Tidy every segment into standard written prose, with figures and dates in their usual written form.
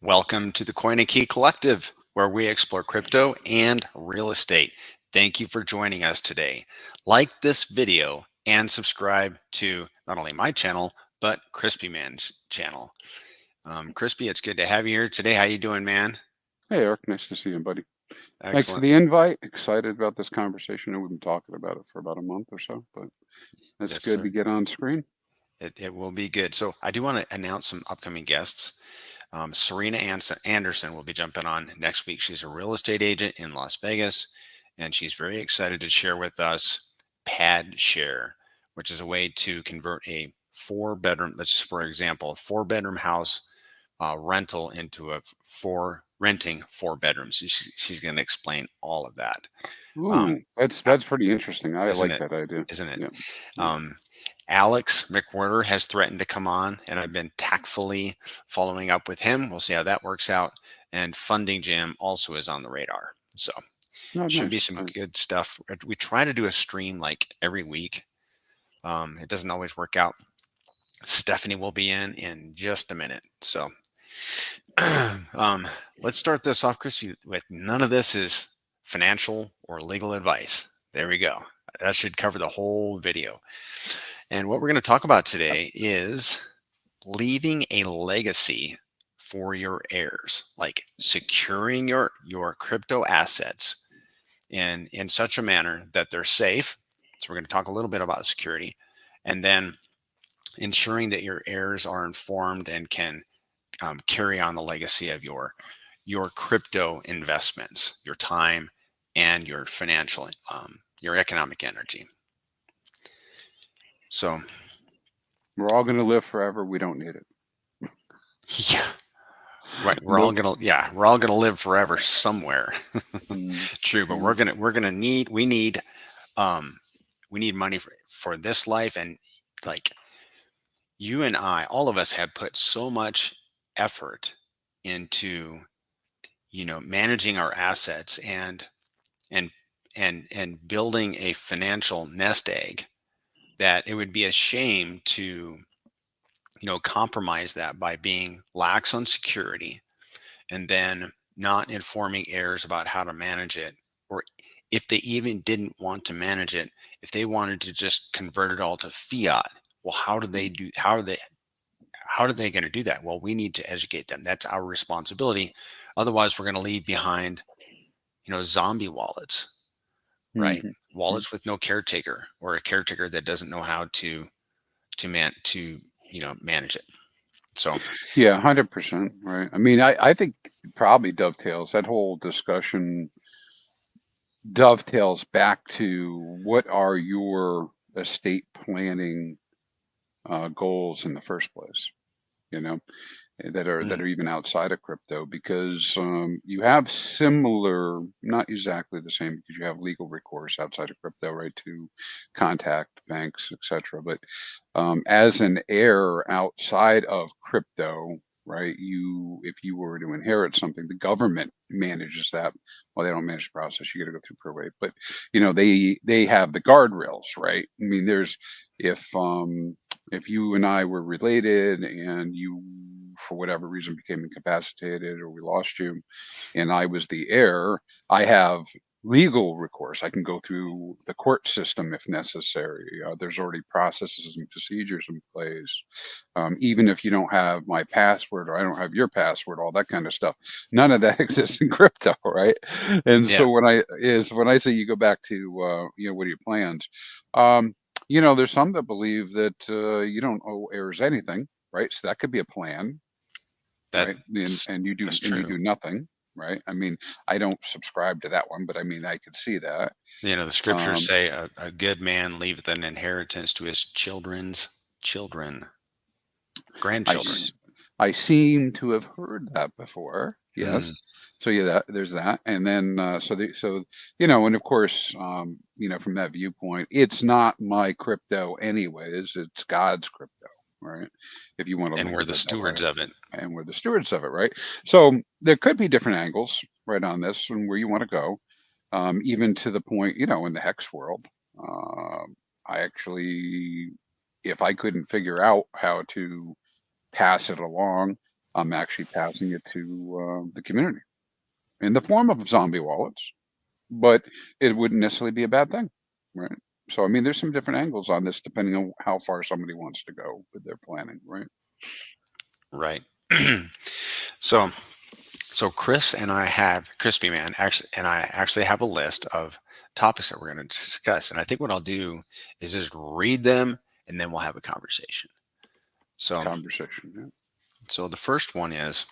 Welcome to the Coin and Key Collective, where we explore crypto and real estate. Thank you for joining us today. Like this video and subscribe to not only my channel, but Chrispyman's channel. Crispy, it's good to have you here today. How you doing, man? Hey, Eric, nice to see you, buddy. Thanks for Excellent. the invite. Excited about this conversation. And we've been talking about it for about a month or so, but it's Yes, good to sir. get on screen. It will be good. So I do want to announce some upcoming guests. Serena Anderson will be jumping on next week. She's a real estate agent in Las Vegas, and she's very excited to share with us pad share, which is a way to convert a four-bedroom, let's for example, a four-bedroom house rental into a renting four bedrooms. She's going to explain all of that. Um, Ooh, that's pretty interesting. I isn't like it? that idea. Isn't it? Yeah, yeah. Um, Alex McWhirter has threatened to come on, and I've been tactfully following up with him. We'll see how that works out. And Funding Jim also is on the radar. So No, should be nice, some nice. good stuff. We try to do a stream like every week. It doesn't always work out. Stephanie will be in just a minute. So um, let's start this off, Chris, with none of this is financial or legal advice. There we go. That should cover the whole video. And what we're going to talk about today is leaving a legacy for your heirs, like securing your crypto assets in such a manner that they're safe. So we're going to talk a little bit about security, and then ensuring that your heirs are informed and can carry on the legacy of your crypto investments, your time, and your financial, your economic energy. So, We're all going to live forever. We don't need it. yeah, right. Nope. We're all gonna live forever somewhere. Mm, True, but mm. we're gonna need um we need money for this life, and like you and I, all of us have put so much effort into managing our assets and and building a financial nest egg that it would be a shame to compromise that by being lax on security and then not informing heirs about how to manage it, or if they even didn't want to manage it, if they wanted to just convert it all to fiat. Well, how are they going to do that? Well, we need to educate them. That's our responsibility. Otherwise, we're going to leave behind zombie wallets, right? Mhm, mhm. Wallets with no caretaker, or a caretaker that doesn't know how to manage it. So Yeah, 100%. Right. I mean, I think probably dovetails that whole discussion dovetails back to what are your estate planning goals in the first place, you know, that mhm, are even outside of crypto, because you have similar, not exactly the same, because you have legal recourse outside of crypto, right, to contact banks, etc. But as an heir outside of crypto, right, you if you were to inherit something, the government manages that. Well, they don't manage the process. You got to go through probate, but they have the guardrails, right? I mean, there's if you and I were related and you, for whatever reason, became incapacitated or we lost you, and I was the heir, I have legal recourse. I can go through the court system if necessary. There's already processes and procedures in place. Even if you don't have my password or I don't have your password, all that kind of stuff. None of that exists in crypto, right? And yeah, so when I say you go back to what are your plans? Um, there's some that believe that you don't owe heirs anything, right? So that could be a plan, right? that's And you true. do nothing, right? I mean, I don't subscribe to that one, but I mean, I could see that. The scriptures Um, say a good man leaveth an inheritance to his children's children, I grandchildren. s- I seem to have heard that before. Mm, Yes. So yeah, there's that, and then and of course, from that viewpoint, it's not my crypto anyways. It's God's crypto, right? If you want to and look we're at the it that way, stewards of it. and we're the stewards of it, right? So there could be different angles right on this and where you want to go, even to the point, in the hex world. I actually, if I couldn't figure out how to pass it along, I'm actually passing it to the community in the form of zombie wallets, but it wouldn't necessarily be a bad thing, right? So, I mean, there's some different angles on this depending on how far somebody wants to go with their planning, right? Right. So, so Chris and I have Chrispyman actually, and I actually have a list of topics that we're going to discuss. And I think what I'll do is just read them, and then we'll have a conversation. So, Conversation. Yeah. so the first one is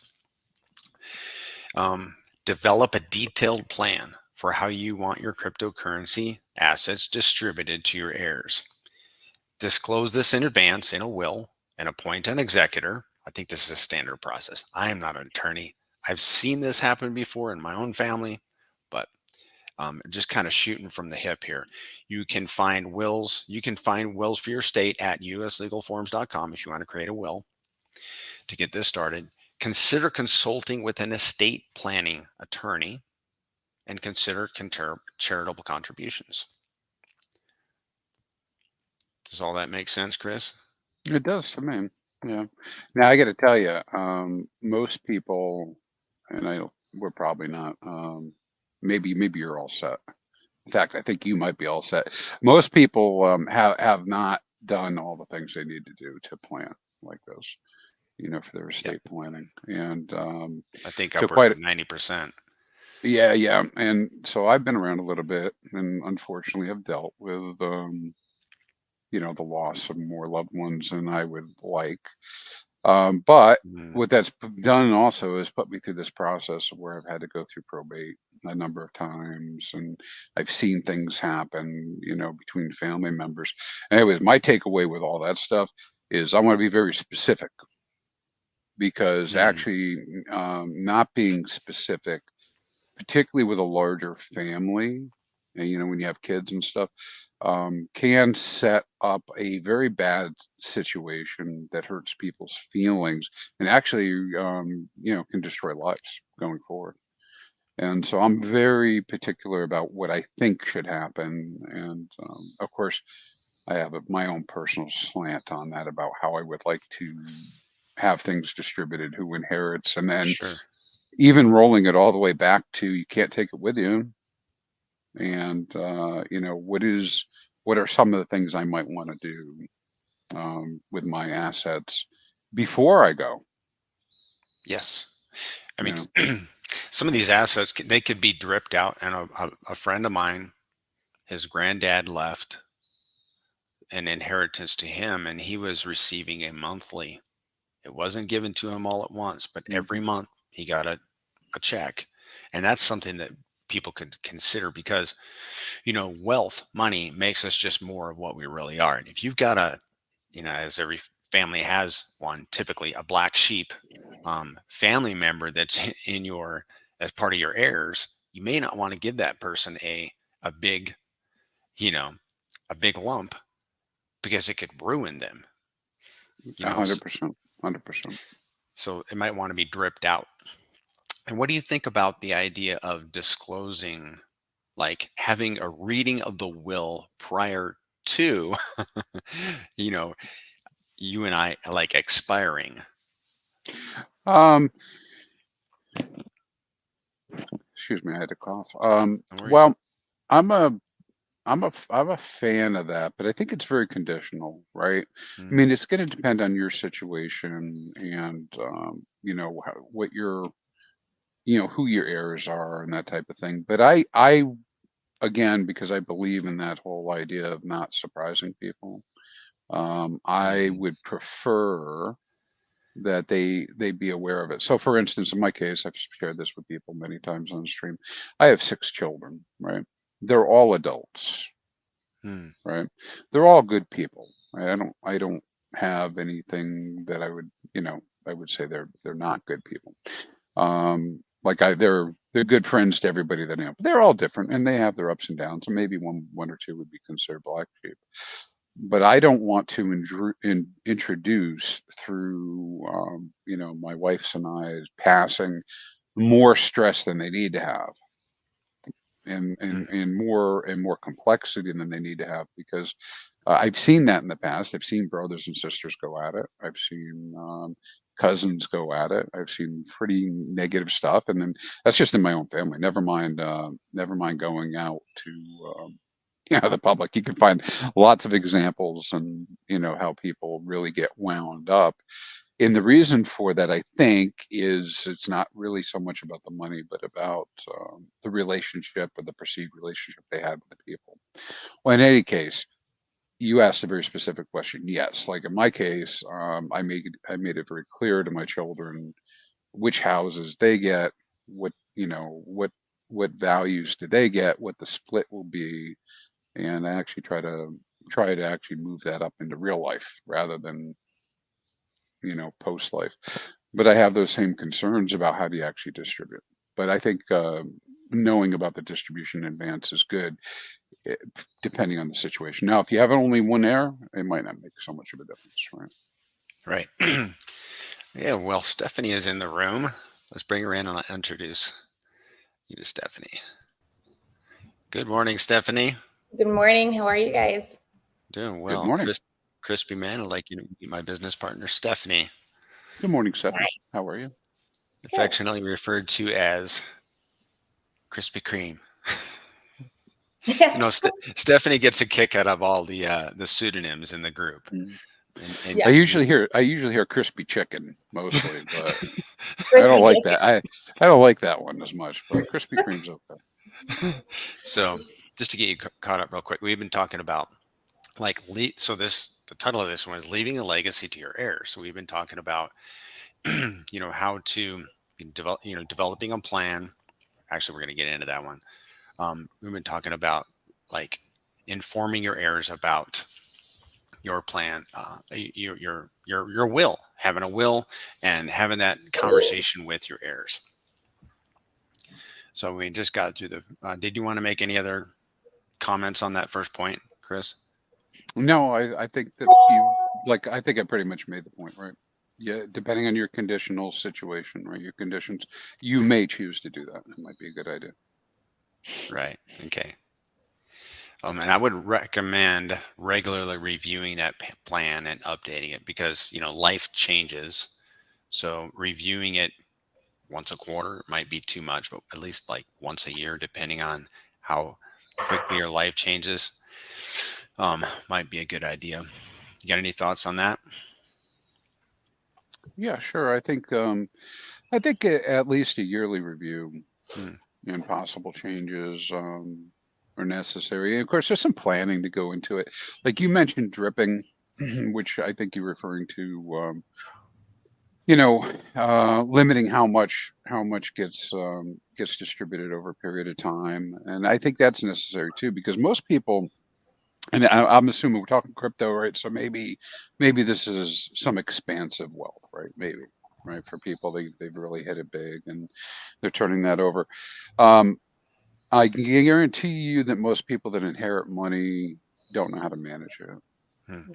develop a detailed plan for how you want your cryptocurrency assets distributed to your heirs. Disclose this in advance in a will and appoint an executor. I think this is a standard process. I am not an attorney. I've seen this happen before in my own family, but just kind of shooting from the hip here. You can find wills. You can find wills for your state at uslegalforms.com if you want to create a will to get this started. Consider consulting with an estate planning attorney and consider charitable contributions. Does all that make sense, Chris? It does to me. Yeah. Now I got to tell you, most people, and we're probably not. Maybe you're all set. In fact, I think you might be all set. Most people have not done all the things they need to do to plan like this, for their Yep. estate planning. And I think so upwards quite, of 90%. yeah, yeah. And so I've been around a little bit, and unfortunately have dealt with, the loss of more loved ones than I would like. But Mm, what that's done also is put me through this process where I've had to go through probate a number of times, and I've seen things happen, between family members. Anyways, my takeaway with all that stuff is I want to be very specific, because mm, actually not being specific, particularly with a larger family, and when you have kids and stuff, can set up a very bad situation that hurts people's feelings, and actually, can destroy lives going forward. And so I'm very particular about what I think should happen. And of course, I have my own personal slant on that about how I would like to have things distributed, who inherits, and then sure. even rolling it all the way back to you can't take it with you. And what are some of the things I might want to do with my assets before I go? Yes. I You mean, know, some of these assets, they could be dripped out. And a friend of mine, his granddad left an inheritance to him, and he was receiving a monthly. It wasn't given to him all at once, but every mhm, month he got a check. And that's something that people could consider because, wealth, money makes us just more of what we really are. And if you've got as every family has one, typically a black sheep family member that's in your as part of your heirs, you may not want to give that person a big, you know, a big lump because it could ruin them. You know, so, 100%, 100%. so it might want to be dripped out. And what do you think about the idea of disclosing, like having a reading of the will prior to, you know, you and I like expiring? Um, Excuse me, I had to cough. No worries. Well, I'm a I'm a fan of that, but I think it's very conditional, right? I Mm, mean, it's going to depend on your situation, and what your who your heirs are and that type of thing. But I again, because I believe in that whole idea of not surprising people, I mhm, would prefer that they be aware of it. So, for instance, in my case, I've shared this with people many times on the stream. I have 6 children, right? They're all adults, mm, right? They're all good people, right? I don't have anything that I would say they're not good people. Like they're good friends to everybody that I know. They're all different, and they have their ups and downs. And maybe one or two would be considered black sheep. But I don't want to introduce through my wife's and I passing more stress than they need to have, and mm, more complexity than they need to have, because I've seen that in the past. I've seen brothers and sisters go at it. I've seen cousins go at it. I've seen pretty negative stuff, and then that's just in my own family. Never mind going out to the public. You can find lots of examples, and how people really get wound up. And the reason for that, I think, is it's not really so much about the money, but about the relationship or the perceived relationship they had with the people. Well, in any case, you asked a very specific question. Yes, like in my case, I made it very clear to my children which houses they get, what what values do they get, what the split will be, and I actually try to actually move that up into real life rather than post life. But I have those same concerns about how do you actually distribute. But I think knowing about the distribution in advance is good, eh, depending on the situation. Now, if you have only one heir, it might not make so much of a difference, right? Right. Yeah, well, Stephanie is in the room. Let's bring her in and I'll introduce you to Stephanie. Good morning, Stephanie. Good morning. How are you guys? Doing Good well. morning. Crispyman, I'd like you to meet my business partner, Stephanie, Good morning, Stephanie. How are you? affectionately referred to as Krispy Kreme. Stephanie gets a kick out of all the pseudonyms in the group. Mm. And Yeah. I usually hear crispy chicken mostly, but I Crispy don't like chicken. that. I don't like that one as much, but Krispy Kreme's okay. So, just to get you caught up real quick, we've been talking about so the title of this one is leaving a legacy to your heirs. So we've been talking about how to develop, developing a plan. Actually, we're going to get into that one. We've been talking about like informing your heirs about your plan, your will, having a will, and having that conversation with your heirs. So we just got through the. Did you want to make any other comments on that first point, Chris? No, I think that I think I pretty much made the point, right? Yeah, depending on your conditional situation, right? Your conditions, you may choose to do that. It might be a good idea. Right. Okay. And I would recommend regularly reviewing that plan and updating it because life changes. So reviewing it once a quarter might be too much, but at least like once a year, depending on how quickly your life changes, might be a good idea. You got any thoughts on that? Yeah, sure. I think at least a yearly review Hmm. and possible changes are necessary. And of course, there's some planning to go into it. Like you mentioned, dripping, which I think you're referring to. Limiting how much gets distributed over a period of time, and I think that's necessary too because most people, and I'm assuming we're talking crypto, right? So maybe this is some expansive wealth, right? Maybe, right, for people they've really hit it big and they're turning that over. Um, I can guarantee you that most people that inherit money don't know how to manage it. Hmm.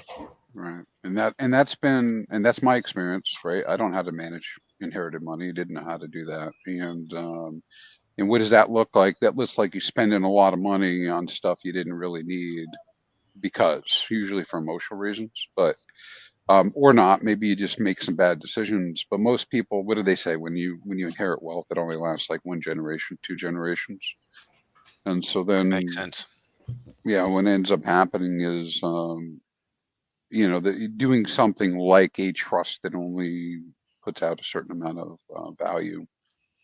Right. And that's my experience, right? I don't know how to manage inherited money, didn't know how to do that. And what does that look like? That looks like you spending a lot of money on stuff you didn't really need because usually for emotional reasons, but or not, maybe you just make some bad decisions. But most people, what do they say when you inherit wealth that only lasts like one generation, two generations? And so Makes then sense. yeah, what ends up happening is doing something like a trust that only puts out a certain amount of value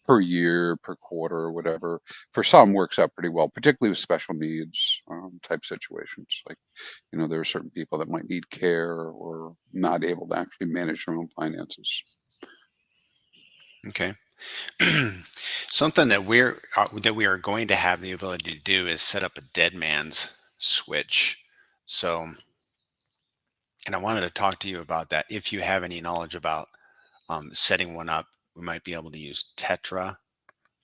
per year, per quarter, or whatever. For some, works out pretty well, particularly with special needs type situations. Like, there are certain people that might need care or not able to actually manage their own finances. Okay. Something that we are going to have the ability to do is set up a dead man's switch. So, and I wanted to talk to you about that. If you have any knowledge about setting one up, we might be able to use Tetra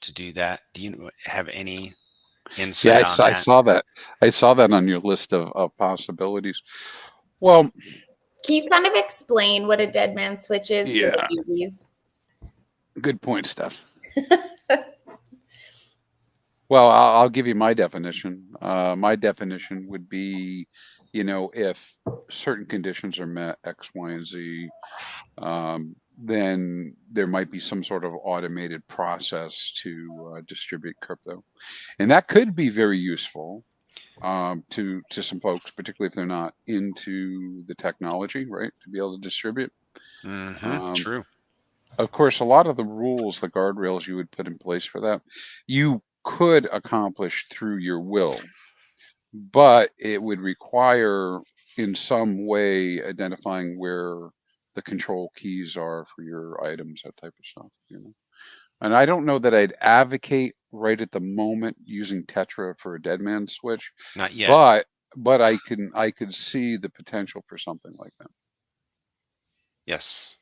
to do that. Do you have any Yeah, insight on I that? saw that. I saw that on your list of possibilities. Well, Can you kind of explain what a dead man switch is for yeah, the newbies? good point, Steph. Well, I'll give you my definition. My definition would be, if certain conditions are met, X, Y, and Z, then there might be some sort of automated process to distribute crypto, and that could be very useful to some folks, particularly if they're not into the technology, right? To be able to distribute. Um, True. of course, a lot of the rules, the guardrails you would put in place for that, you could accomplish through your will, but it would require in some way identifying where the control keys are for your items, that type of stuff, you know. And I don't know that I'd advocate right at the moment using Tetra for a dead man switch, Not yet. but I could see the potential for something like that. Yes.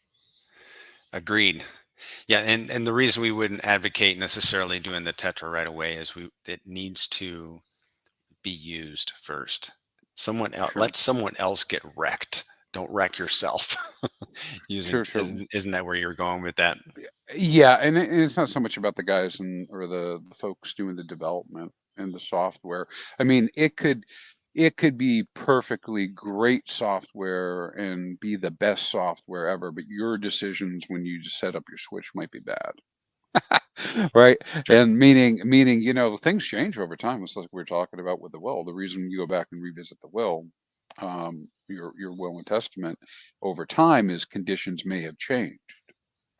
Agreed. Yeah, and the reason we wouldn't advocate necessarily doing the Tetra right away is it needs to be used first. Sure, Let someone else get wrecked. Don't wreck yourself. sure, sure. Isn't that where you're going with that? Yeah, and it's not so much about the guys or the folks doing the development and the software. I mean, it could be perfectly great software and be the best software ever, but your decisions when you just set up your switch might be bad. Right? True. And meaning, you know, things change over time. It's like we are talking about with the will. The reason you go back and revisit the will, your will and testament over time is conditions may have changed.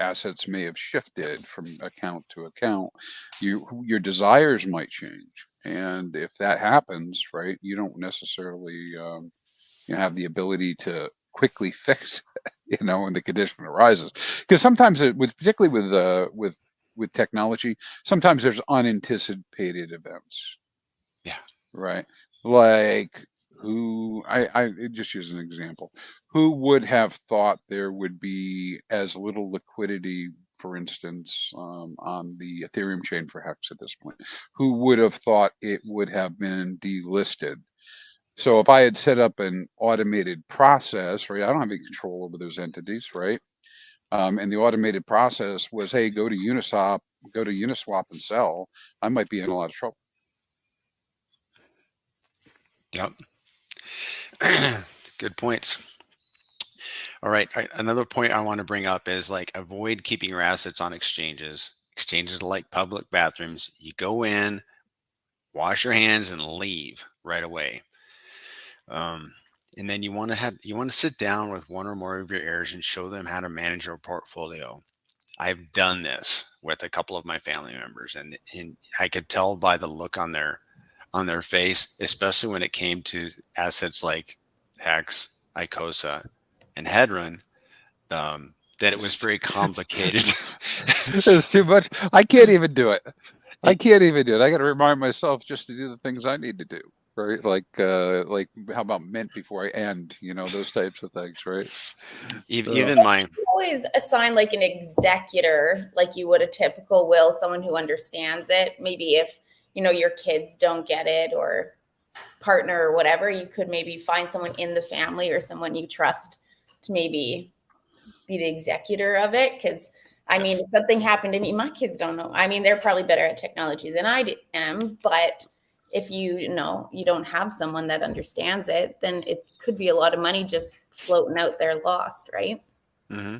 Assets may have shifted from account to account. Your desires might change. And if that happens, right, you don't necessarily you have the ability to quickly fix it, you know, when the condition arises. Because sometimes particularly with technology, sometimes there's unanticipated events, Yeah. right? Like I just use an example. Who would have thought there would be as little liquidity, for instance, on the Ethereum chain for Hex at this point? Who would have thought it would have been delisted? So if I had set up an automated process, right, I don't have any control over those entities, right? And the automated process was, hey, go to Uniswap and sell. I might be in a lot of trouble. Yep. Good points. All right. Another point I want to bring up is like avoid keeping your assets on exchanges. Exchanges are like public bathrooms. You go in, wash your hands, and leave right away. Um, and then you want to sit down with one or more of your heirs and show them how to manage your portfolio. I've done this with a couple of my family members, and I could tell by the look on their face, especially when it came to assets like Hex, Icosa, and Hedron, that it was very complicated. It's too much. I can't even do it. I can't even do it. I got to remind myself just to do the things I need to do. Right, like how about mint before I end? You know, those types of things, right? So, Even my Always assign like an executor, like you would a typical will, someone who understands it. Maybe if, you know, your kids don't get it or partner or whatever, you could maybe find someone in the family or someone you trust to maybe be the executor of it. Because I mean, yes, if something happened to me, my kids don't know. I mean, they're probably better at technology than I am, but if you know you don't have someone that understands it, then it could be a lot of money just floating out there lost, right? hmm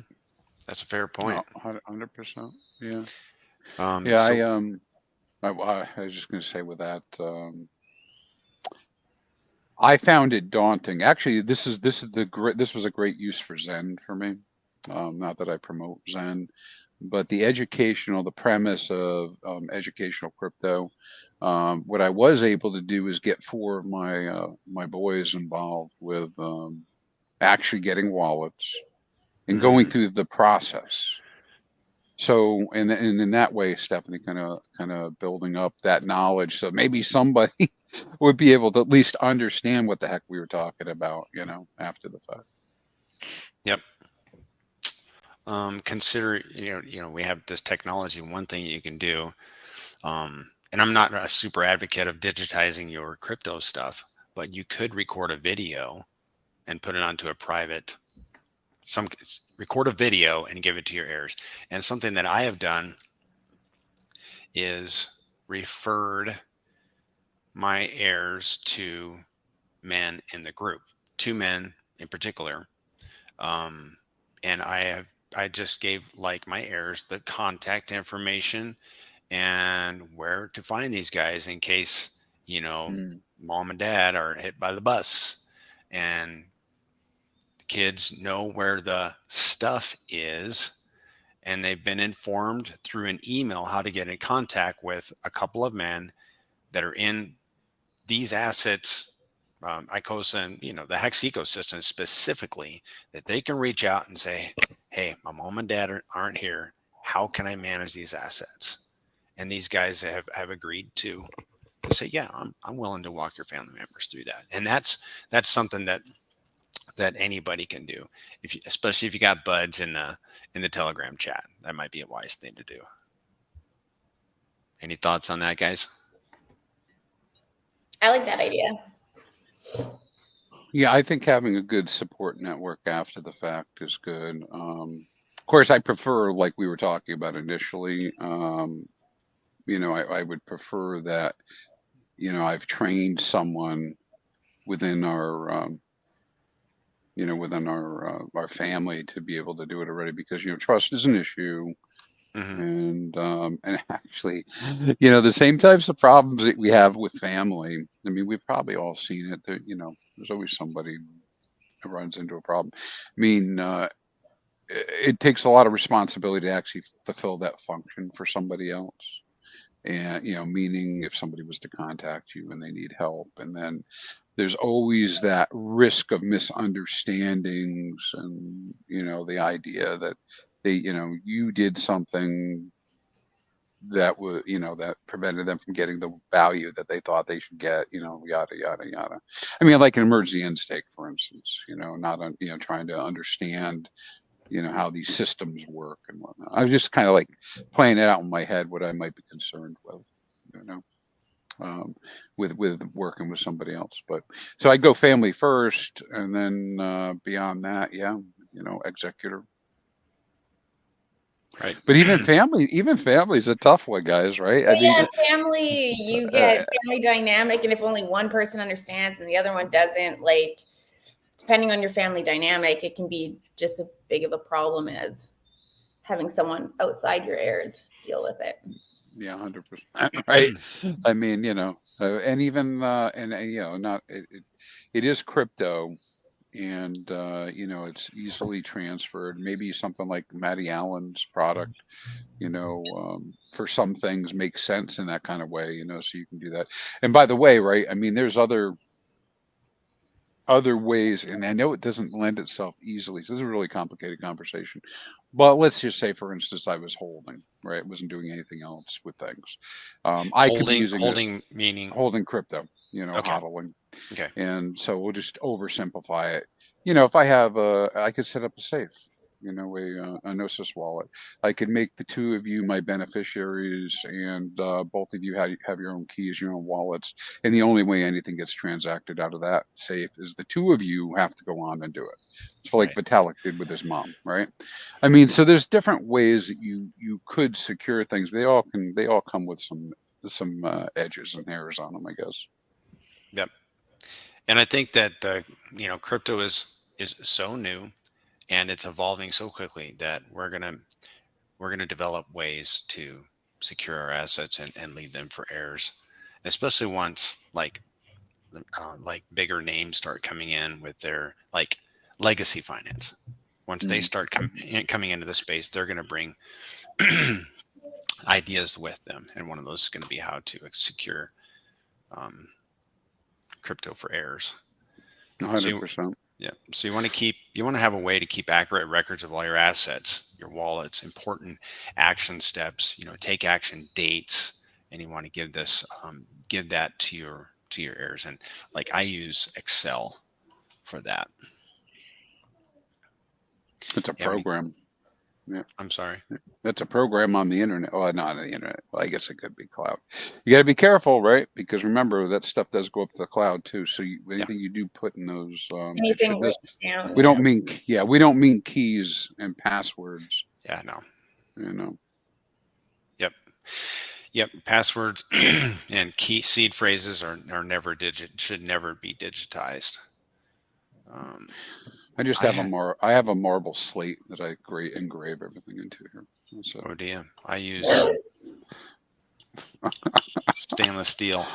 that's a fair no, point. 100%. Yeah, Um, yeah. so I was just going to say with that, I found it daunting. Actually, this was a great use for Zen for me. Not that I promote Zen, but the premise of educational crypto. What I was able to do is get four of my boys involved with actually getting wallets and going mhm. through the process. So, and in that way, Stephanie kind of building up that knowledge. So maybe somebody would be able to at least understand what the heck we were talking about, you know, after the fact. Yep. Consider we have this technology. One thing you can do, and I'm not a super advocate of digitizing your crypto stuff, but you could record a video and put it onto a private some record a video and give it to your heirs. And something that I have done is referred my heirs to men in the group, two men in particular. Um, and I have I just gave like my heirs the contact information and where to find these guys in case, Mm. mom and dad are hit by the bus, and the kids know where the stuff is, and they've been informed through an email how to get in contact with a couple of men that are in these assets, ICOSA, and the Hex ecosystem specifically, that they can reach out and say, "Hey, my mom and dad aren't here. How can I manage these assets?" And these guys have agreed to say, "Yeah, I'm willing to walk your family members through that." And that's something that anybody can do, especially if you got buds in the Telegram chat. That might be a wise thing to do. Any thoughts on that, guys? I like that idea. Yeah, I think having a good support network after the fact is good. Of course, I prefer, like we were talking about initially, I would prefer that, I've trained someone within our family to be able to do it already, because, trust is an issue. Mm-hmm. And actually, the same types of problems that we have with family. I mean, we've probably all seen it. There's always somebody who runs into a problem. I mean, it takes a lot of responsibility to actually fulfill that function for somebody else. And, meaning if somebody was to contact you and they need help, and then there's always that risk of misunderstandings, and, the idea that you did something that was, that prevented them from getting the value that they thought they should get, yada, yada, yada. I mean, like an emergency end stake, for instance, not, trying to understand, how these systems work and whatnot. I was just kind of like playing it out in my head, what I might be concerned with, with working with somebody else. But so I go family first, and then beyond that, yeah, executor. Right. But even family is a tough one, guys, right? I mean, Family, you get family dynamic, and if only one person understands and the other one doesn't, like, depending on your family dynamic, it can be just as big of a problem as having someone outside your heirs deal with it. yeah, 100%, right? I mean, and even not it is crypto, and it's easily transferred. Maybe something like Matty Allen's product, for some things makes sense in that kind of way, so you can do that. And by the way, right, I mean, there's other ways, and I know it doesn't lend itself easily. So this is a really complicated conversation. But let's just say, for instance, I was holding, right? Wasn't doing anything else with things. I could be using Holding meaning. holding crypto, Okay. hodling. Okay. And so we'll just oversimplify it. If I have I could set up a safe, a Gnosis wallet. I could make the two of you my beneficiaries, and both of you have your own keys, your own wallets. And the only way anything gets transacted out of that safe is the two of you have to go on and do it. It's like Right. Vitalik did with his mom, right? I mean, so there's different ways that you could secure things. They all come with some edges and hairs on them, I guess. Yep. And I think that crypto is so new and it's evolving so quickly that we're gonna develop ways to secure our assets and leave them for heirs, especially once like bigger names start coming in with their like legacy finance. Once they Mm. start coming into the space, they're going to bring ideas with them, and one of those is going to be how to secure um, crypto for heirs. So you, 100%. yeah, so you want to have a way to keep accurate records of all your assets, your wallets, important action steps. Take action dates, and you want to give that to your heirs. And like I use Excel for that. It's a You have any? program. Yeah, I'm sorry. that's a program on the internet. Well, not on the internet. Well, I guess it could be cloud. You got to be careful, right? Because remember, that stuff does go up to the cloud too. So Yeah. anything you do put in those, it Anything should. This written down, we yeah. don't mean. Yeah, we don't mean keys and passwords. Yeah. No. You know. Yep. Yep. Passwords and key seed phrases are never should never be digitized. Um, I just I have had, I have a marble slate that I engrave everything into here. So oh dear, I use stainless steel.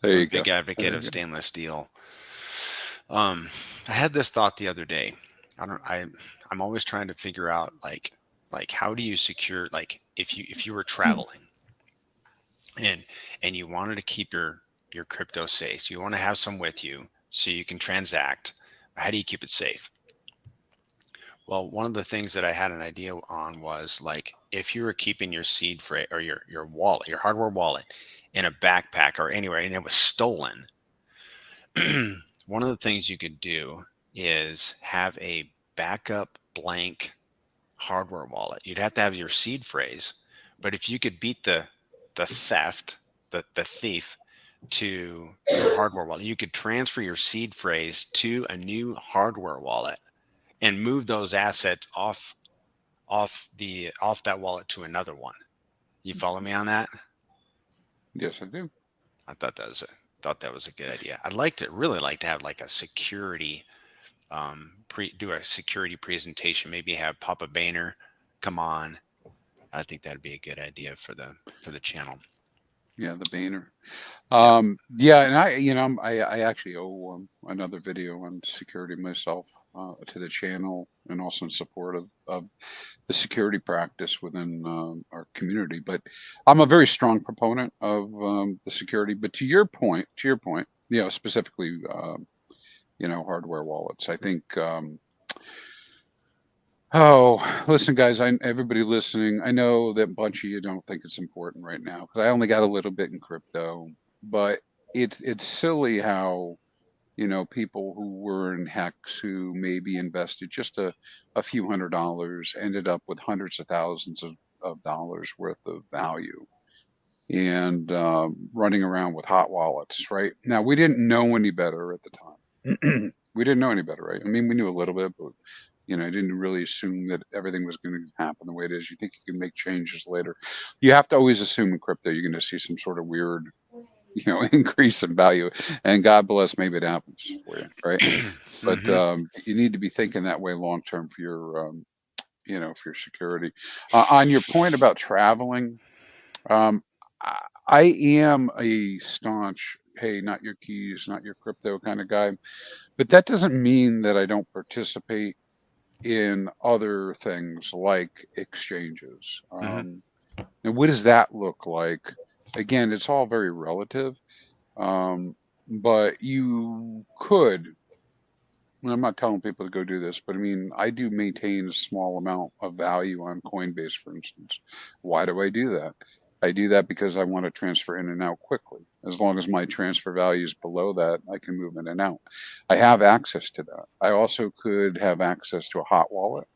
there I'm you a go. big advocate There of you go. stainless steel. I had this thought the other day. I'm always trying to figure out like how do you secure, like if you were traveling and you wanted to keep your crypto safe, you want to have some with you so you can transact. How do you keep it safe? Well, one of the things that I had an idea on was like if you were keeping your seed phrase or your wallet, your hardware wallet in a backpack or anywhere and it was stolen, one of the things you could do is have a backup blank hardware wallet. You'd have to have your seed phrase, but if you could beat the theft, the thief to your hardware wallet, you could transfer your seed phrase to a new hardware wallet and move those assets off that wallet to another one. You follow me on that? Yes, I do. I thought that was a good idea. I'd like to really like to have like a security do a security presentation. Maybe have Papa Boehner come on. I think that'd be a good idea for the channel. Yeah, the Boehner. Yep. Yeah, and I actually owe another video on security myself to the channel, and also in support of the security practice within our community. But I'm a very strong proponent of the security. But to your point, specifically, hardware wallets. I think. Oh, listen, guys, everybody listening, I know that a bunch of you don't think it's important right now because I only got a little bit in crypto, but it's silly how, people who were in Hex who maybe invested just a few $100 ended up with hundreds of thousands of dollars worth of value and running around with hot wallets, right? Now, we didn't know any better at the time. We didn't know any better, right? I mean, we knew a little bit, but I didn't really assume that everything was going to happen the way it is. You think you can make changes later. You have to always assume in crypto you're going to see some sort of weird, increase in value. And God bless, maybe it happens for you, right? But you need to be thinking that way long term for your, for your security. On your point about traveling, um, I am a staunch, hey, not your keys, not your crypto kind of guy. But that doesn't mean that I don't participate in other things like exchanges. And what does that look like? Again, it's all very relative, um, but you could. And I'm not telling people to go do this, but I mean, I do maintain a small amount of value on Coinbase, for instance. Why do I do that? I do that because I want to transfer in and out quickly. As long as my transfer value is below that, I can move in and out. I have access to that. I also could have access to a hot wallet,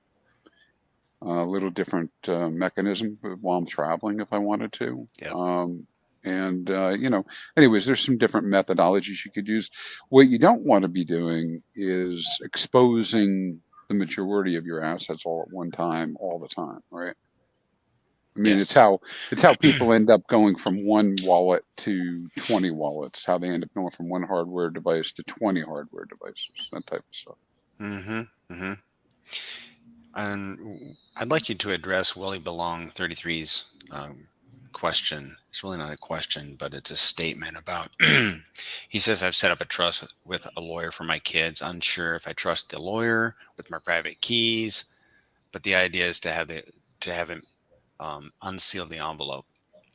a little different mechanism while I'm traveling if I wanted to. Yep. And anyways, there's some different methodologies you could use. What you don't want to be doing is exposing the majority of your assets all at one time, all the time, right? I mean, it's Yes. how people end up going from one wallet to 20 wallets, how they end up going from one hardware device to 20 hardware devices, that type of stuff. And I'd like you to address Willie Belong 33's question. It's really not a question, but it's a statement about. He says, "I've set up a trust with a lawyer for my kids. Unsure if I trust the lawyer with my private keys, but the idea is to have him unseal the envelope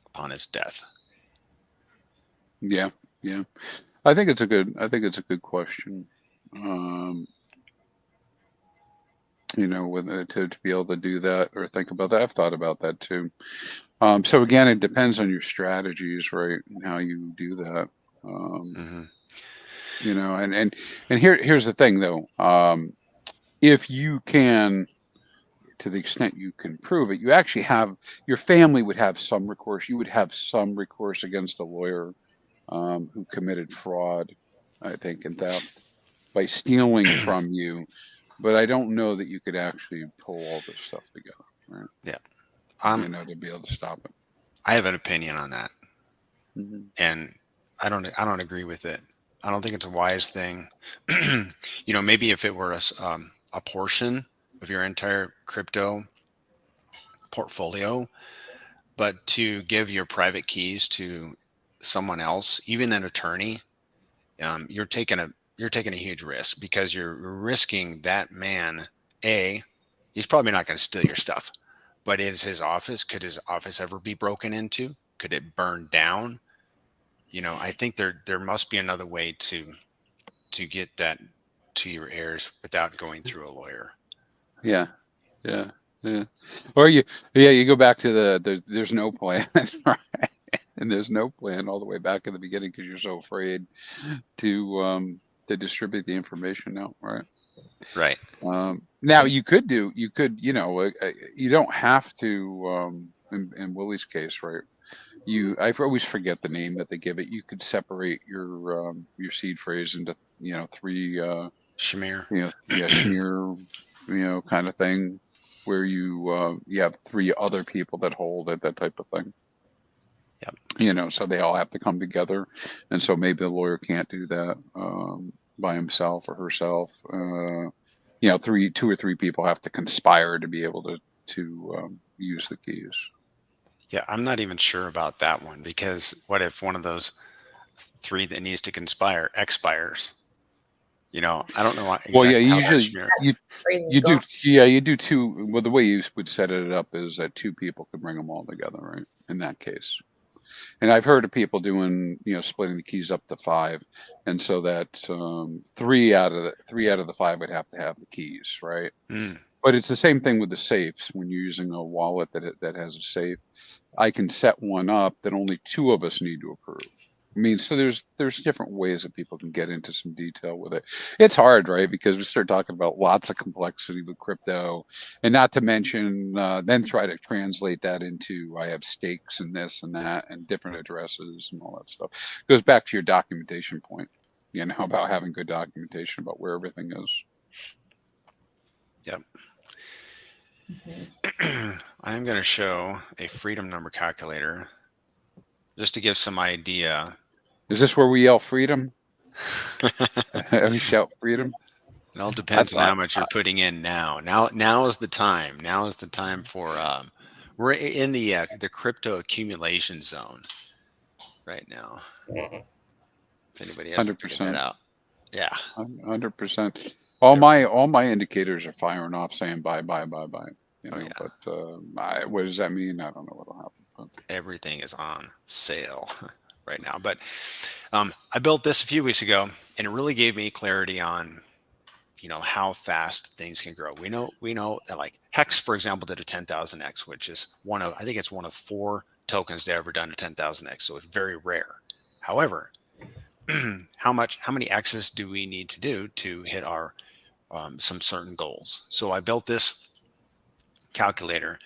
upon his death." Yeah, yeah. I think it's a good question. Um, with to be able to do that or think about that. I've thought about that too. So again, it depends on your strategies, right? And how you do that. hmm And here's the thing though. If you can, to the extent you can prove it, you actually have your family would have some recourse. You would have some recourse against a lawyer who committed fraud, I think, and theft by stealing from you. But I don't know that you could actually pull all this stuff together, right? Yeah. To be able to stop it. I have an opinion on that, Mm-hmm. and I don't agree with it. I don't think it's a wise thing. Maybe if it were a a portion of your entire crypto portfolio, but to give your private keys to someone else, even an attorney, you're taking a huge risk, because you're risking that man. He's probably not going to steal your stuff, but could his office ever be broken into? Could it burn down? I think there must be another way to get that to your heirs without going through a lawyer. Yeah, yeah, yeah. Or you go back to there's no plan, right? And there's no plan all the way back in the beginning because you're so afraid to distribute the information out, right? Right. Now you could, you don't have to, in Willie's case, right? I always forget the name that they give it. You could separate your seed phrase into, three, Shamir. smear, kind of thing, where you have three other people that hold it, that type of thing. Yep. So they all have to come together, and so maybe the lawyer can't do that by himself or herself. Two or three people have to conspire to be able to use the keys. Yeah, I'm not even sure about that one, because what if one of those three that needs to conspire expires? I don't know exactly. Well, yeah, how usually you do. Yeah, you do two. Well, the way you would set it up is that two people could bring them all together, right? In that case. And I've heard of people doing, splitting the keys up to 5, and so that three out of the 5 would have to have the keys, right? Mm. But it's the same thing with the safes. When you're using a wallet that has a safe, I can set one up that only 2 of us need to approve. I mean, so there's different ways that people can get into some detail with it. It's hard, right? Because we start talking about lots of complexity with crypto, and not to mention then try to translate that into, I have stakes and this and that and different addresses and all that stuff. It goes back to your documentation point, about having good documentation about where everything is. Yep. I'm going to show a freedom number calculator just to give some idea. Is this where we yell freedom? We shout freedom? It all depends on how much you're putting in now. Now is the time. Now is the time for we're in the crypto accumulation zone right now. If anybody hasn't figured that out. Yeah. 100%. All my indicators are firing off saying buy. Yeah. But what does that mean? I don't know what'll happen. But everything is on sale right now. But I built this a few weeks ago, and it really gave me clarity on, how fast things can grow. We know that, like, Hex, for example, did a 10,000x, which is I think it's one of 4 tokens to ever done a 10,000x. So it's very rare. However, how many X's do we need to do to hit our some certain goals? So I built this calculator.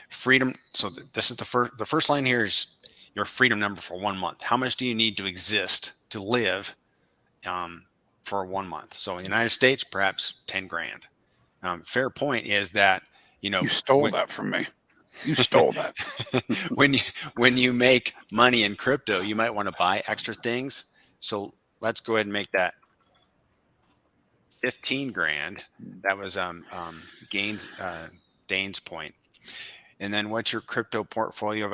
Freedom. So this is the first line here is your freedom number for 1 month. How much do you need to exist to live for 1 month? So in the United States, perhaps 10 grand. Fair point is that, you stole that from me. You stole that. when you make money in crypto, you might want to buy extra things. So let's go ahead and make that 15 grand. That was Dane's point. And then what's your crypto portfolio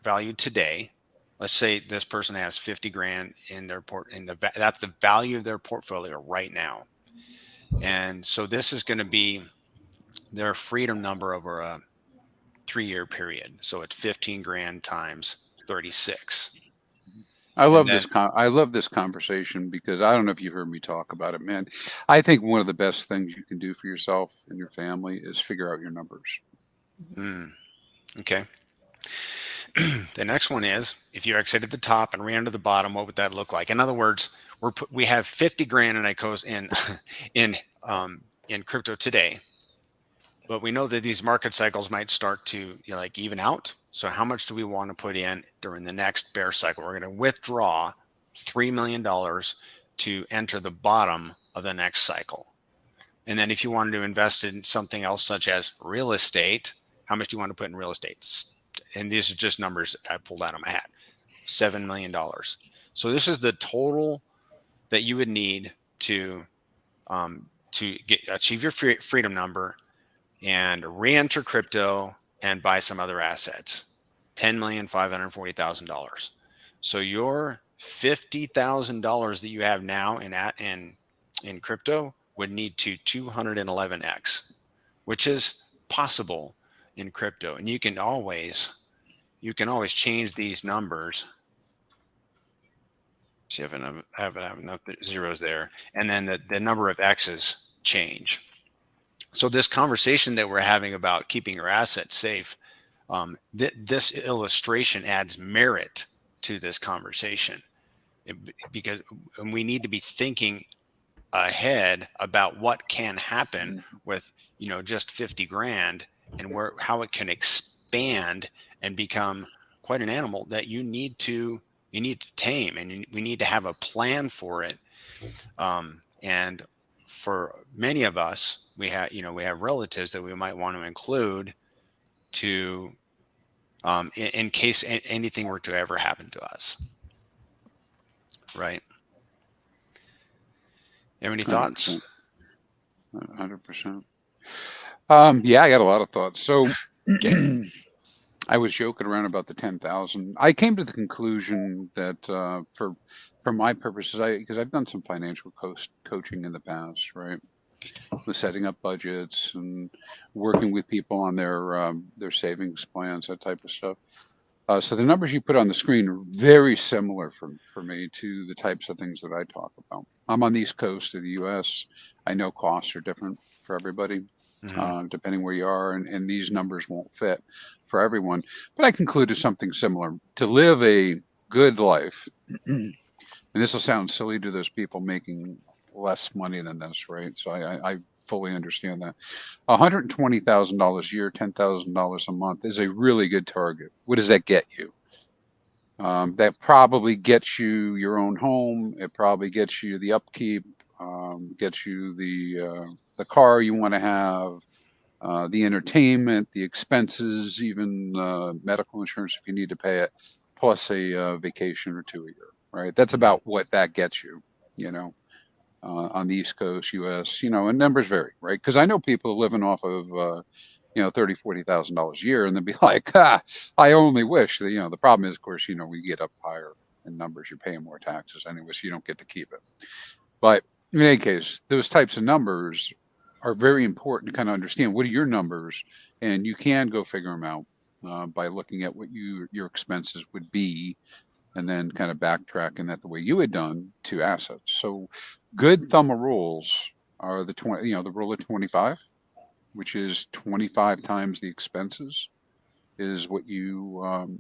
value today? Let's say this person has 50 grand in their that's the value of their portfolio right now. And so this is going to be their freedom number over a 3-year period. So it's 15 grand times 36. I love this conversation because I don't know if you heard me talk about it, man. I think one of the best things you can do for yourself and your family is figure out your numbers. Okay. The next one is, if you exit at the top and ran to the bottom, what would that look like? In other words, we have 50 grand in ICOs in crypto today, but we know that these market cycles might start to even out. So how much do we want to put in during the next bear cycle? We're going to withdraw $3 million to enter the bottom of the next cycle. And then if you wanted to invest in something else, such as real estate, how much do you want to put in real estate? And these are just numbers that I pulled out of my hat. $7 million. So this is the total that you would need to to achieve your freedom number and re-enter crypto and buy some other assets. $10,540,000. So your $50,000 that you have now in crypto would need to 211x, which is possible in crypto. And you can always change these numbers. See if I have enough zeros there, and then the number of x's change. So this conversation that we're having about keeping your assets safe, this illustration adds merit to this conversation, because we need to be thinking ahead about what can happen with just 50 grand, and how it can expand and become quite an animal that you need to tame, and we need to have a plan for it. And for many of us, we have relatives that we might want to include to in case anything were to ever happen to us. Right? Have any thoughts? 100%. Yeah, I got a lot of thoughts. So I was joking around about the 10,000. I came to the conclusion that for my purposes, because I've done some financial coaching in the past, right? With setting up budgets and working with people on their savings plans, that type of stuff. So the numbers you put on the screen are very similar for me to the types of things that I talk about. I'm on the East Coast of the U.S. I know costs are different for everybody, depending where you are, and these numbers won't fit for everyone. But I concluded something similar. To live a good life, and this will sound silly to those people making less money than this, right? So I fully understand that. $120,000 a year, $10,000 a month is a really good target. What does that get you? That probably gets you your own home. It probably gets you the upkeep, gets you the car you want to have, the entertainment, the expenses, even medical insurance if you need to pay it, plus a vacation or two a year, right? That's about what that gets you, on the East Coast, U.S., and numbers vary, right? Because I know people living off of, $30,000, $40,000 a year, and they'll be like, I only wish that, the problem is, of course, we get up higher in numbers, you're paying more taxes anyway, so you don't get to keep it. But in any case, those types of numbers are very important to kind of understand what are your numbers, and you can go figure them out by looking at what your expenses would be, and then kind of backtracking that the way you had done to assets. So good thumb of rules are the rule of 25, which is 25 times the expenses is what you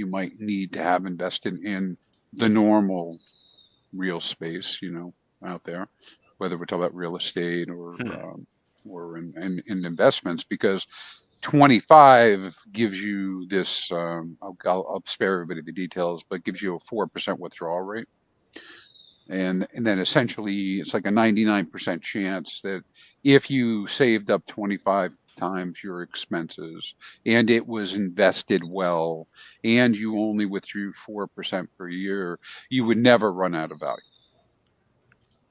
might need to have invested in the normal real space, out there, whether we're talking about real estate or in investments, because 25 gives you this, I'll spare everybody the details, but gives you a 4% withdrawal rate. And then essentially it's like a 99% chance that if you saved up 25 times your expenses and it was invested well and you only withdrew 4% per year, you would never run out of value.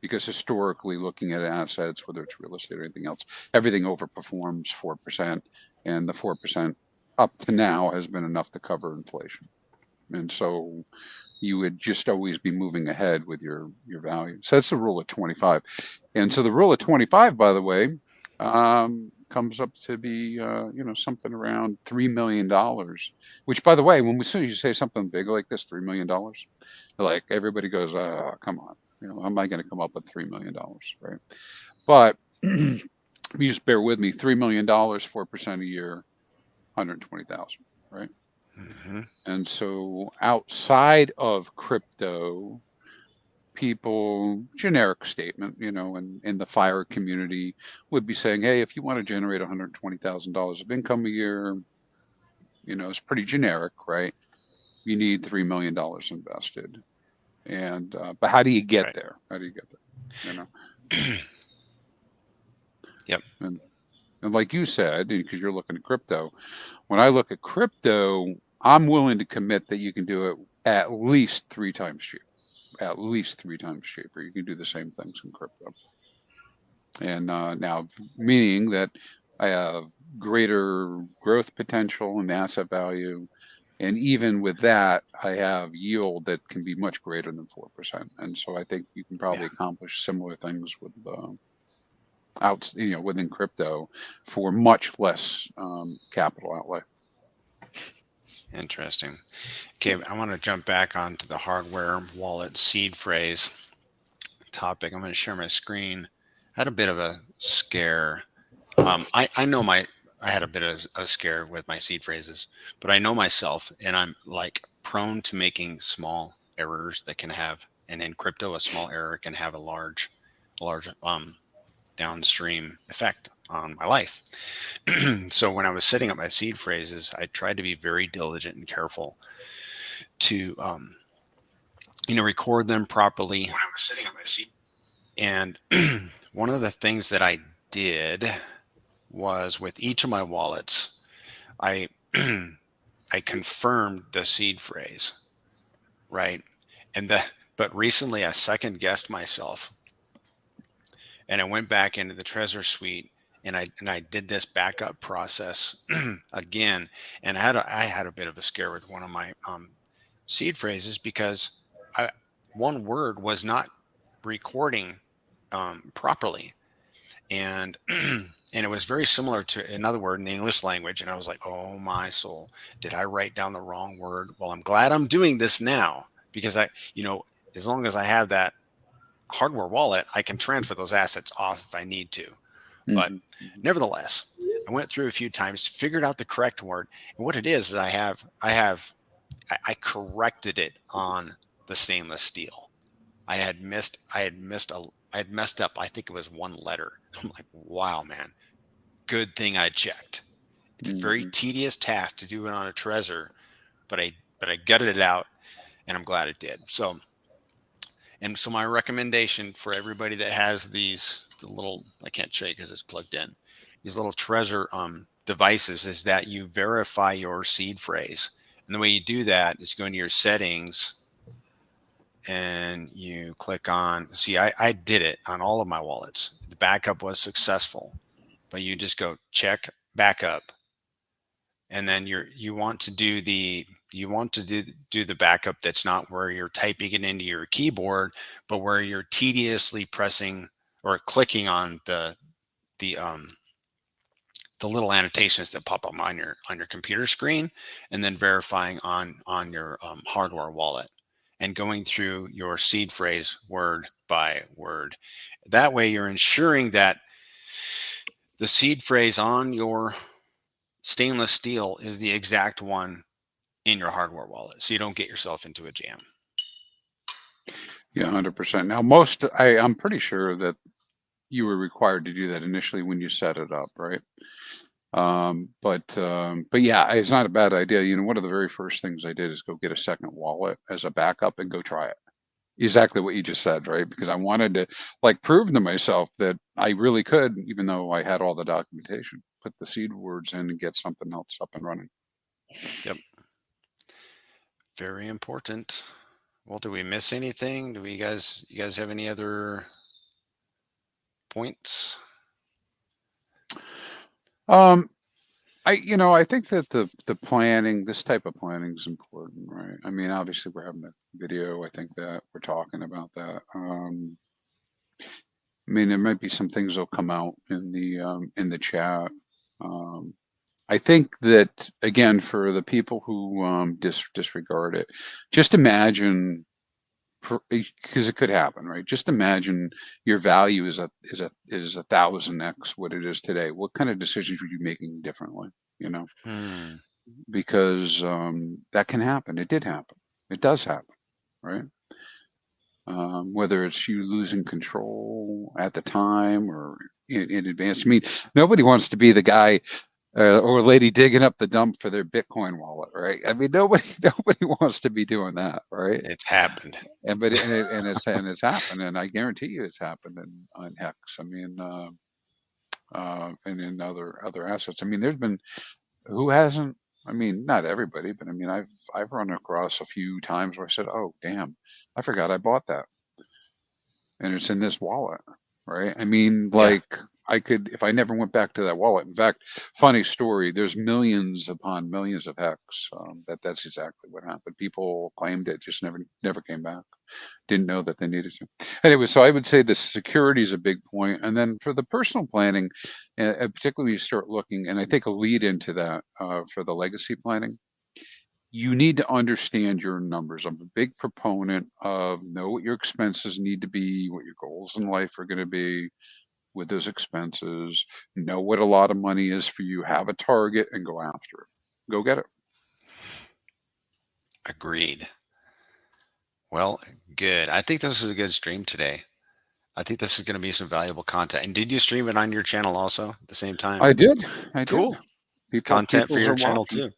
Because historically, looking at assets, whether it's real estate or anything else, everything overperforms 4%, and the 4% up to now has been enough to cover inflation. And so you would just always be moving ahead with your value. So that's the rule of 25. And so the rule of 25, by the way, comes up to be, something around $3 million, which, by the way, as soon as you say something big like this, $3 million, like everybody goes, oh, come on. How am I going to come up with $3 million, right? But you just bear with me, $3 million, 4% a year, 120,000, right? And so outside of crypto, people, generic statement, in the FIRE community would be saying, hey, if you want to generate $120,000 of income a year, it's pretty generic, right? You need $3 million invested. And but how do you get there? How do you get there? Yep. And like you said, because you're looking at crypto, when I look at crypto, I'm willing to commit that you can do it at least 3 times cheaper. At least 3 times cheaper. You can do the same things in crypto. And now, meaning that I have greater growth potential and asset value. And even with that, I have yield that can be much greater than 4%. And so I think you can probably Yeah. accomplish similar things with within crypto for much less capital outlay. Interesting. Okay, I want to jump back onto the hardware wallet seed phrase topic. I'm going to share my screen. I had a bit of a scare. I know I had a bit of a scare with my seed phrases, but I know myself, and I'm like prone to making small errors that can have, and in crypto, a small error can have a large downstream effect on my life. So when I was setting up my seed phrases, I tried to be very diligent and careful to record them properly. When I was sitting on my seat. And one of the things that I did was with each of my wallets, I I confirmed the seed phrase, right? But recently I second guessed myself, and I went back into the Trezor suite, and I did this backup process again, and I had a bit of a scare with one of my seed phrases because I one word was not recording properly, and and it was very similar to another word in the English language, and I was like, oh my soul, did I write down the wrong word? Well, I'm glad I'm doing this now, because as long as I have that hardware wallet, I can transfer those assets off if I need to. But Mm-hmm. nevertheless, I went through a few times, figured out the correct word, and what it is I corrected it on the stainless steel. I had messed up. I think it was one letter. I'm like, wow, man, good thing I checked. It's a very Mm-hmm. tedious task to do it on a Trezor, but I gutted it out, and I'm glad it did. So my recommendation for everybody that has the little, I can't show you because it's plugged in, these little Trezor devices, is that you verify your seed phrase. And the way you do that is go into your settings, and you click on, see, I did it on all of my wallets. The backup was successful, but you just go check backup, and then you want to do the backup that's not where you're typing it into your keyboard, but where you're tediously pressing or clicking on the little annotations that pop up on your computer screen, and then verifying on your hardware wallet, and going through your seed phrase word by word. That way you're ensuring that the seed phrase on your stainless steel is the exact one in your hardware wallet, so you don't get yourself into a jam. Yeah, 100%. Now, I'm pretty sure that you were required to do that initially when you set it up, right? But yeah, it's not a bad idea. One of the very first things I did is go get a second wallet as a backup and go try it. Exactly what you just said, right? Because I wanted to prove to myself that I really could, even though I had all the documentation, put the seed words in and get something else up and running. Yep. Very important. Well, do we miss anything? You guys have any other points? Um, I think that the planning, this type of planning is important, right? I mean, obviously we're having a video. I think that we're talking about that. I mean, there might be some things that'll come out in the chat. Um, I think that again, for the people who disregard it, just imagine, because it could happen, right? Just imagine your value is 1,000x what it is today. What kind of decisions would you be making differently? Because that can happen. It did happen. It does happen, right? Whether it's you losing control at the time or in advance. I mean, nobody wants to be the guy or lady digging up the dump for their Bitcoin wallet, right? I mean, nobody wants to be doing that, right? It's happened. It's happened, and I guarantee you, it's happened on Hex. I mean, and in other assets. I mean, there's been who hasn't. I mean, not everybody, but I mean, I've run across a few times where I said, "Oh, damn, I forgot I bought that," and it's in this wallet. right? I mean, Yeah. like I could, if I never went back to that wallet. In fact, funny story, there's millions upon millions of hex. That's exactly what happened. People claimed it, just never came back. Didn't know that they needed to. Anyway, so I would say the security is a big point. And then for the personal planning, particularly when you start looking, and I think a lead into that for the legacy planning, you need to understand your numbers. I'm a big proponent of know what your expenses need to be, what your goals in life are going to be with those expenses, know what a lot of money is for you, have a target and go after it. Go get it. Agreed. Well, good. I think this is a good stream today. I think this is going to be some valuable content. And did you stream it on your channel also at the same time? I did. Cool. It's People content for your are channel watching. too.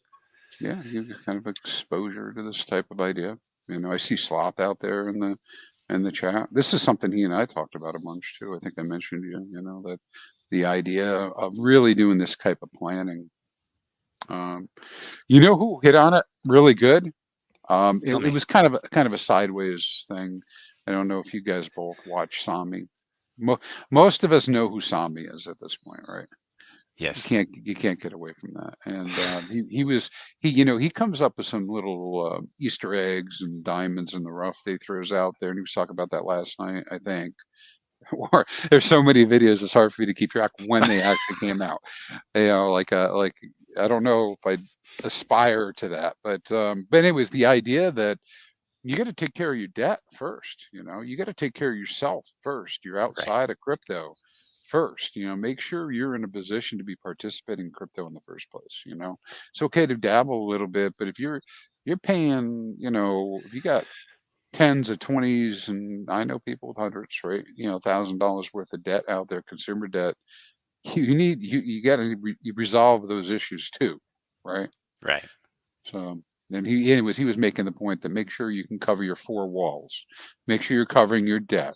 Yeah, you get kind of exposure to this type of idea. You know, I see Sloth out there in the chat. This is something he and I talked about a bunch too. I think I mentioned you know, that the idea of really doing this type of planning. You know who hit on it really good? Tell It me. was kind of a sideways thing. I don't know if you guys both watch Sami. Most of us know who Sami is at this point, right? Yes. You can't get away from that. And he you know, he comes up with some little Easter eggs and diamonds in the rough that he throws out there, and he was talking about that last night, I think. Or there's so many videos, it's hard for me to keep track when they actually came out. You know, like I don't know if I aspire to that, but anyways, the idea that you got to take care of your debt first. You know, you got to take care of yourself first. You're Right. outside of crypto first. You know, make sure you're in a position to be participating in crypto in the first place. You know, it's okay to dabble a little bit, but if you're paying, you know, if you got tens of twenties, and I know people with hundreds, right? You know, $1,000 worth of debt out there, consumer debt. You got to resolve those issues too, right? Right. So, and he was making the point that make sure you can cover your four walls, make sure you're covering your debt,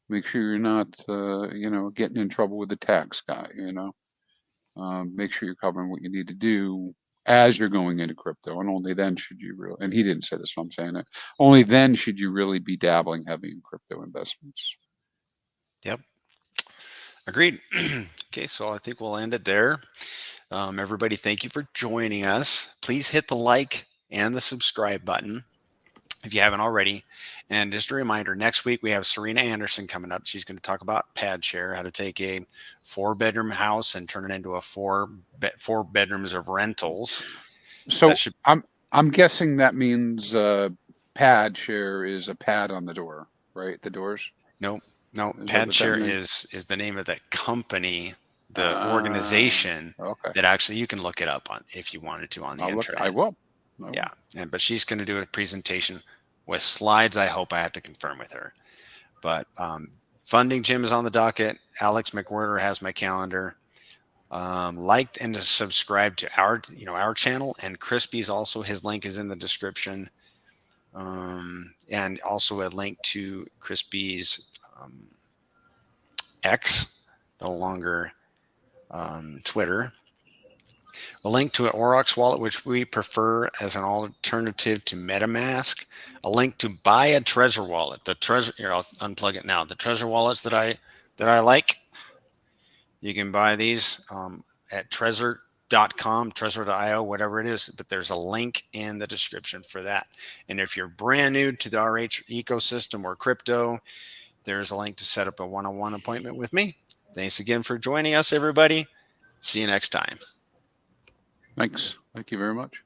make sure you're not, you know, getting in trouble with the tax guy, you know, make sure you're covering what you need to do as you're going into crypto, and only then should you really, and he didn't say this, so I'm saying it, only then should you really be dabbling heavy in crypto investments. Yep. Agreed. Okay, so I think we'll end it there. Everybody, thank you for joining us. Please hit the like and the subscribe button if you haven't already. And just a reminder, next week we have Serena Anderson coming up. She's going to talk about pad share, how to take a 4-bedroom house and turn it into a four bedrooms of rentals. So I'm guessing that means pad share is a pad on the door, right? The doors. No, Is that pad what that share means? is the name of the company, the organization Okay. that actually you can look it up on if you wanted to on the internet. I will. Yeah, but she's going to do a presentation with slides. I hope I have to confirm with her. But funding Jim is on the docket. Alex McWhirter has my calendar. Liked and subscribe to our channel, and Crispy's also, his link is in the description, and also a link to Crispy's X, no longer Twitter. A link to an Aurox wallet, which we prefer as an alternative to MetaMask. A link to buy a Trezor wallet. The Trezor, here, I'll unplug it now. The Trezor wallets that I like, you can buy these at Trezor.com, Trezor.io, whatever it is. But there's a link in the description for that. And if you're brand new to the RH ecosystem or crypto, there's a link to set up a one-on-one appointment with me. Thanks again for joining us, everybody. See you next time. Thanks. Thank you very much.